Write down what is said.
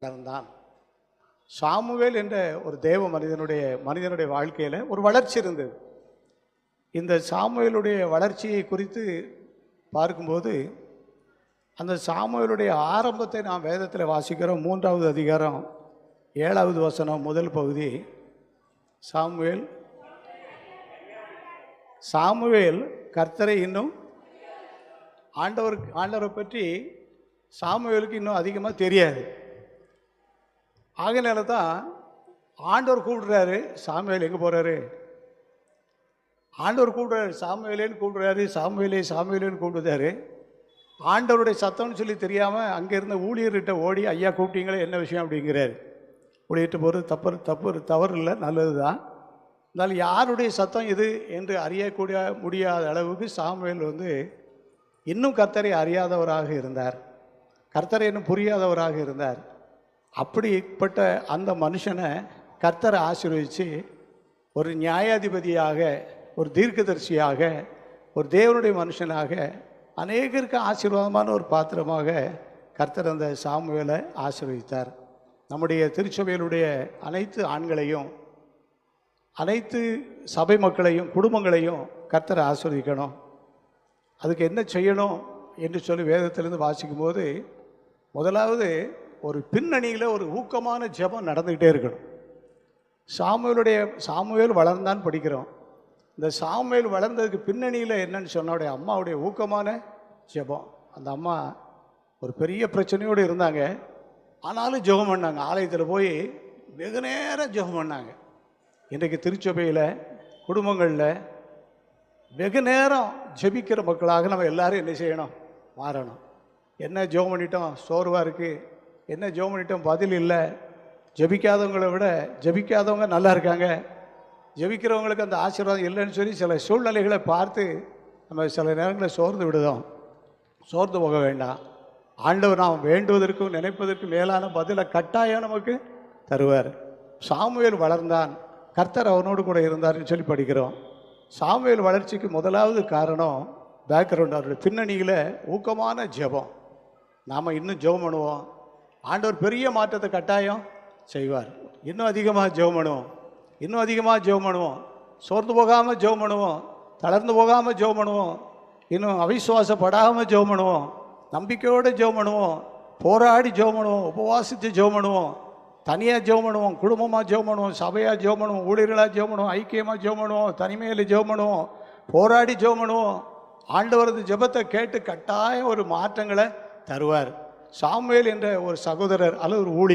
வளர்ந்தான். Samuel என்ற ஒரு தேவ மனிதனுடைய வாழ்க்கையில் ஒரு வளர்ச்சி இருந்தது. இந்த சாமுவேலுடைய வளர்ச்சியை குறித்து பார்க்கும்போது அந்த சாமுவேலுடைய ஆரம்பத்தை நாம் வேதத்தில் வாசிக்கிறோம். 3வது அதிகாரம் 7வது வசனம் முதல் பகுதி. சாமுவேல் கர்த்தரை இன்னும் ஆண்டவரை பற்றி சாமுவேலுக்கு இன்னும் அதிகமாக தெரியாது. ஆகையினால தான் ஆண்டவர் கூப்பிடுறாரு. சாமுவேல் எங்கே போகிறாரு? ஆண்டவர் கூப்பிடுறாரு, சாமுவேலேன்னு கூப்பிடுறாரு. சாமுவேலேன்னு கூப்பிடுறாரு. ஆண்டவருடைய சத்தம்னு சொல்லி தெரியாமல் அங்கே இருந்த ஊழியர்கிட்ட ஓடி, ஐயா கூப்பிட்டீங்களே, என்ன விஷயம் அப்படிங்கிறாரு. ஊழியிட்டு போகிறது தவறு இல்லை, நல்லது தான். இருந்தாலும் யாருடைய சத்தம் இது என்று அறியக்கூடிய முடியாத அளவுக்கு சாமுவேல் இன்னும் கர்த்தரை அறியாதவராக இருந்தார். கர்த்தரை இன்னும் புரியாதவராக இருந்தார். அப்படிப்பட்ட அந்த மனுஷனை கர்த்தரை ஆசீர்வதித்து ஒரு நியாயாதிபதியாக, ஒரு தீர்க்கதரிசியாக, ஒரு தேவனுடைய மனுஷனாக, அநேகருக்கு ஆசீர்வாதமான ஒரு பாத்திரமாக கர்த்தர் அந்த சாமுவேலை ஆசீர்வதித்தார். நம்முடைய திருச்சபையிலுடைய அனைத்து ஆண்களையும், அனைத்து சபை மக்களையும், குடும்பங்களையும் கர்த்தரை ஆசீர்வதிக்கணும். அதுக்கு என்ன செய்யணும் என்று சொல்லி வேதத்திலிருந்து வாசிக்கும்போது, முதலாவது ஒரு பின்னணியில் ஒரு ஊக்கமான ஜெபம் நடந்துக்கிட்டே இருக்கணும். சாமுவேல் வளர்ந்தான்னு படிக்கிறோம். இந்த சாமுவேல் வளர்ந்ததுக்கு பின்னணியில் என்னன்னு சொன்ன அம்மாவுடைய ஊக்கமான ஜெபம். அந்த அம்மா ஒரு பெரிய பிரச்சனையோடு இருந்தாங்க. ஆனாலும் ஜெபம் பண்ணாங்க. ஆலயத்தில் போய் வெகு நேரம் ஜெபம் பண்ணாங்க. இன்றைக்கு திருச்சபையில், குடும்பங்களில் வெகு நேரம் ஜெபிக்கிற மக்களாக நம்ம எல்லாரும் என்ன செய்யணும்? மாறணும். என்ன ஜெபம் பண்ணிட்டோம், சோர்வாக இருக்குது, என்ன ஜெபம் பண்ணிட்டோம், பதில் இல்லை. ஜெபிக்காதவங்களை விட ஜெபிக்காதவங்க நல்லா இருக்காங்க. ஜெபிக்கிறவங்களுக்கு அந்த ஆசீர்வாதம் இல்லைன்னு சொல்லி சில சூழ்நிலைகளை பார்த்து நம்ம சில நேரங்களில் சோர்ந்து விடுதோம். சோர்ந்து போக வேண்டாம். ஆண்டவர் நாம் வேண்டுவதற்கும் நினைப்பதற்கும் மேலான பதிலை கட்டாயம் நமக்கு தருவார். சாமுவேல் வளர்ந்தான், கர்த்தர் அவனோடு கூட இருந்தார்னு சொல்லி படிக்கிறோம். சாமுவேல் வளர்ச்சிக்கு முதலாவது காரணம் பேக்ரவுண்ட், அவருடைய பின்னணியில் ஊக்கமான ஜெபம். நாம் இன்னும் ஜெபம் பண்ணுவோம். ஆண்டவர் பெரிய மாற்றத்தை கட்டாயம் செய்வார். இன்னும் அதிகமாக ஜெபம் பண்ணுவோம், இன்னும் அதிகமாக ஜெபம் பண்ணுவோம். சோர்ந்து போகாமல் ஜெபம் பண்ணுவோம், தளர்ந்து போகாமல் ஜெபம் பண்ணுவோம், இன்னும் அவிசுவாசப்படாமல் ஜெபம் பண்ணுவோம், நம்பிக்கையோடு ஜெபம் பண்ணுவோம், போராடி ஜெபம் பண்ணுவோம், உபவாசித்து ஜெபம் பண்ணுவோம், தனியாக ஜெபம் பண்ணுவோம், குடும்பமாக ஜெபம் பண்ணுவோம், சபையாக ஜெபம் பண்ணுவோம், ஊழியர்களாக ஜெபம் பண்ணுவோம், ஐக்கியமாக ஜெபம் பண்ணுவோம், தனிமையில் ஜெபம் பண்ணுவோம், போராடி ஜெபம் பண்ணுவோம். ஆண்டவரது ஜெபத்தை கேட்டு கட்டாயம் ஒரு மாற்றங்களை தருவார். சாமுவேல் என்ற ஒரு சகோதரர் அல்லது ஒரு ஊழியர்